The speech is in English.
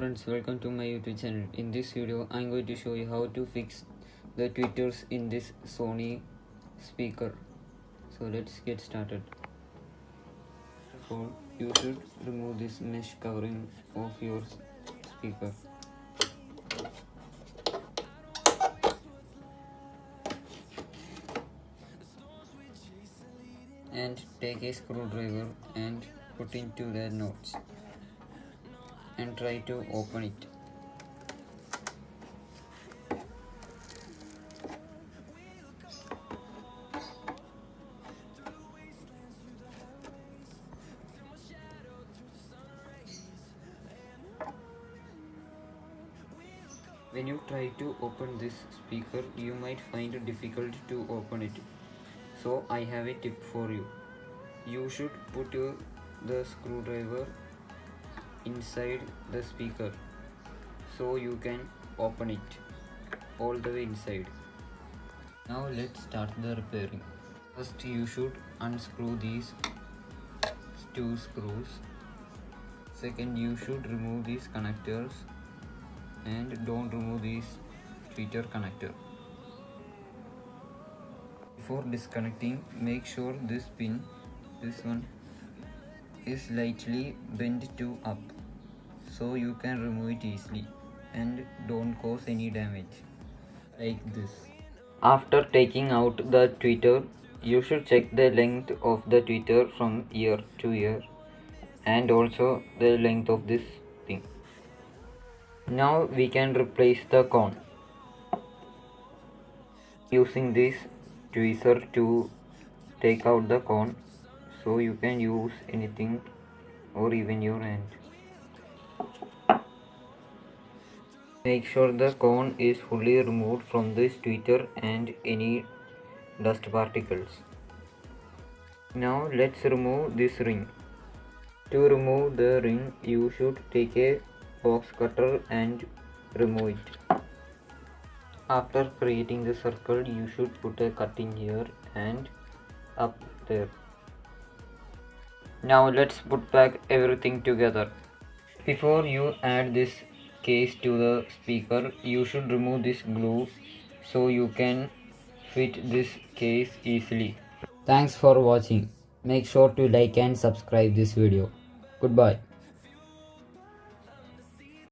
friends, welcome to my YouTube channel. In this video I'm going to show you how to fix the tweeters in this Sony speaker. So let's get started. First of all, you should remove this mesh covering of your speaker. And take a screwdriver and put into the knots and try to open it. When you try to open this speaker, you might find it difficult to open it. So I have a tip for you. You should put the screwdriver inside the speaker so you can open it all the way inside. Now let's start the repairing. First you should unscrew these two screws. Second, you should remove these connectors and don't remove this tweeter connector. Before disconnecting, make sure this pin, this one, is slightly bent to up so you can remove it easily and don't cause any damage like this. After taking out the tweeter, you should check the length of the tweeter from ear to ear and also the length of this thing. Now we can replace the cone using this tweezer to take out the cone, so you can use anything or even your hand. Make sure the cone is fully removed from this tweeter and any dust particles. Now let's remove this ring. To remove the ring, you should take a box cutter and remove it. After creating the circle, you should put a cut in here and up there. Now let's put back everything together. Before you add this case to the speaker, you should remove this glue so you can fit this case easily. Thanks for watching. Make sure to like and subscribe this video. Goodbye.